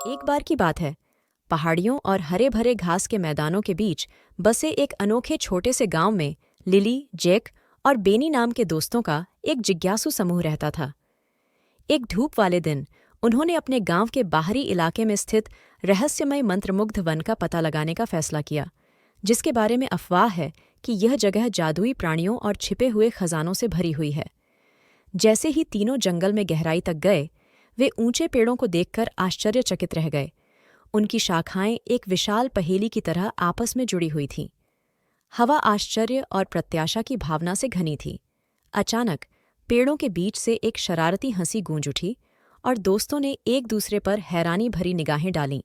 एक बार की बात है। पहाड़ियों और हरे भरे घास के मैदानों के बीच बसे एक अनोखे छोटे से गांव में लिली, जैक और बेनी नाम के दोस्तों का एक जिज्ञासु समूह रहता था। एक धूप वाले दिन उन्होंने अपने गांव के बाहरी इलाके में स्थित रहस्यमय मंत्रमुग्ध वन का पता लगाने का फैसला किया, जिसके बारे में अफवाह है कि यह जगह जादुई प्राणियों और छिपे हुए खजानों से भरी हुई है। जैसे ही तीनों जंगल में गहराई तक गए, वे ऊंचे पेड़ों को देखकर आश्चर्यचकित रह गए। उनकी शाखाएं एक विशाल पहेली की तरह आपस में जुड़ी हुई थीं। हवा आश्चर्य और प्रत्याशा की भावना से घनी थी। अचानक पेड़ों के बीच से एक शरारती हंसी गूंज उठी और दोस्तों ने एक दूसरे पर हैरानी भरी निगाहें डालीं।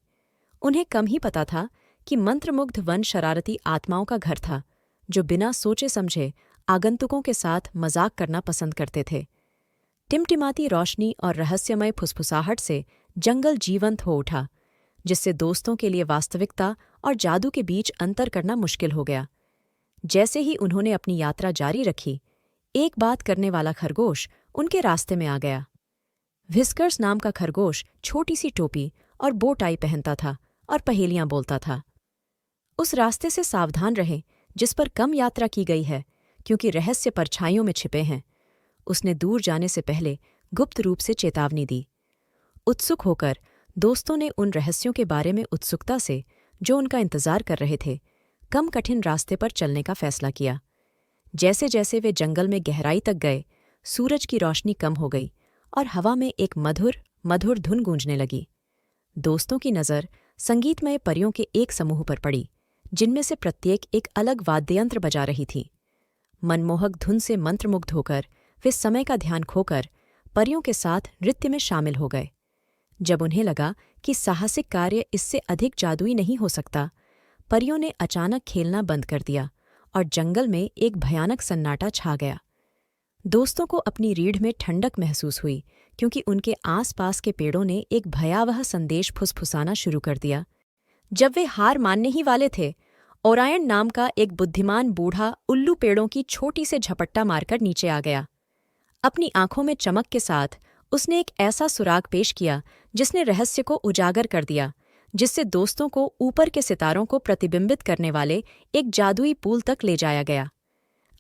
उन्हें कम ही पता था कि मंत्रमुग्ध वन शरारती आत्माओं का घर था, जो बिना सोचे समझे आगंतुकों के साथ मजाक करना पसंद करते थे। टिमटिमाती रोशनी और रहस्यमय फुसफुसाहट से जंगल जीवंत हो उठा, जिससे दोस्तों के लिए वास्तविकता और जादू के बीच अंतर करना मुश्किल हो गया। जैसे ही उन्होंने अपनी यात्रा जारी रखी, एक बात करने वाला खरगोश उनके रास्ते में आ गया। व्हिस्कर्स नाम का खरगोश छोटी सी टोपी और बो टाई पहनता था और पहेलियां बोलता था। उस रास्ते से सावधान रहें जिस पर कम यात्रा की गई है, क्योंकि रहस्य परछाइयों में छिपे हैं, उसने दूर जाने से पहले गुप्त रूप से चेतावनी दी। उत्सुक होकर दोस्तों ने उन रहस्यों के बारे में उत्सुकता से, जो उनका इंतजार कर रहे थे, कम कठिन रास्ते पर चलने का फैसला किया। जैसे जैसे वे जंगल में गहराई तक गए, सूरज की रोशनी कम हो गई और हवा में एक मधुर मधुर धुन गूंजने लगी। दोस्तों की नज़र संगीतमय परियों के एक समूह पर पड़ी, जिनमें से प्रत्येक एक अलग वाद्ययंत्र बजा रही थी। मनमोहक धुन से मंत्रमुग्ध होकर वे समय का ध्यान खोकर परियों के साथ नृत्य में शामिल हो गए। जब उन्हें लगा कि साहसिक कार्य इससे अधिक जादुई नहीं हो सकता, परियों ने अचानक खेलना बंद कर दिया और जंगल में एक भयानक सन्नाटा छा गया। दोस्तों को अपनी रीढ़ में ठंडक महसूस हुई, क्योंकि उनके आसपास के पेड़ों ने एक भयावह संदेश फुसफुसाना शुरू कर दिया। जब वे हार मानने ही वाले थे, ओरायन नाम का एक बुद्धिमान बूढ़ा उल्लू पेड़ों की छोटी से झपट्टा मारकर नीचे आ गया। अपनी आंखों में चमक के साथ उसने एक ऐसा सुराग पेश किया जिसने रहस्य को उजागर कर दिया, जिससे दोस्तों को ऊपर के सितारों को प्रतिबिंबित करने वाले एक जादुई पुल तक ले जाया गया।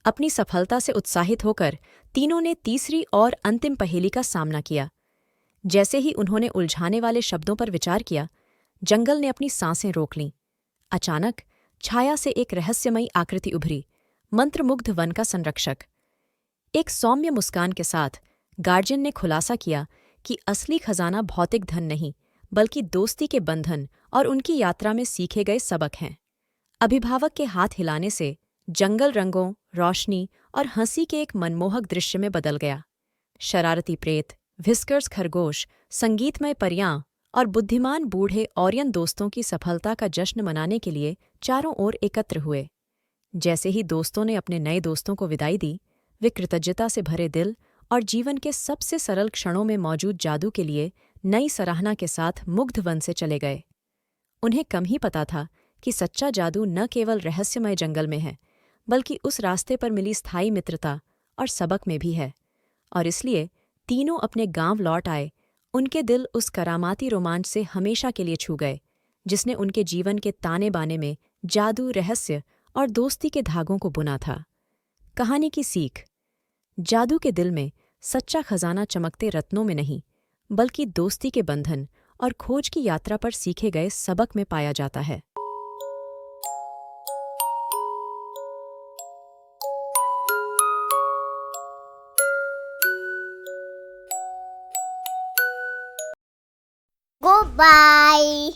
अपनी सफलता से उत्साहित होकर तीनों ने तीसरी और अंतिम पहेली का सामना किया। जैसे ही उन्होंने उलझाने वाले शब्दों पर विचार किया, जंगल ने अपनी सांसें रोक लीं। अचानक छाया से एक रहस्यमयी आकृति उभरी, मंत्रमुग्ध वन का संरक्षक। एक सौम्य मुस्कान के साथ गार्जियन ने खुलासा किया कि असली खजाना भौतिक धन नहीं, बल्कि दोस्ती के बंधन और उनकी यात्रा में सीखे गए सबक हैं। अभिभावक के हाथ हिलाने से जंगल रंगों, रोशनी और हंसी के एक मनमोहक दृश्य में बदल गया। शरारती प्रेत, व्हिस्कर्स खरगोश, संगीतमय परियां और बुद्धिमान बूढ़े ओरियन दोस्तों की सफलता का जश्न मनाने के लिए चारों ओर एकत्र हुए। जैसे ही दोस्तों ने अपने नए दोस्तों को विदाई दी, वे कृतज्ञता से भरे दिल और जीवन के सबसे सरल क्षणों में मौजूद जादू के लिए नई सराहना के साथ मुग्ध वन से चले गए। उन्हें कम ही पता था कि सच्चा जादू न केवल रहस्यमय जंगल में है, बल्कि उस रास्ते पर मिली स्थायी मित्रता और सबक में भी है। और इसलिए तीनों अपने गांव लौट आए। उनके दिल उस करामाती रोमांच से हमेशा के लिए छू गए, जिसने उनके जीवन के ताने बाने में जादू, रहस्य और दोस्ती के धागों को बुना था। कहानी की सीख: जादू के दिल में सच्चा खजाना चमकते रत्नों में नहीं, बल्कि दोस्ती के बंधन और खोज की यात्रा पर सीखे गए सबक में पाया जाता है। Goodbye.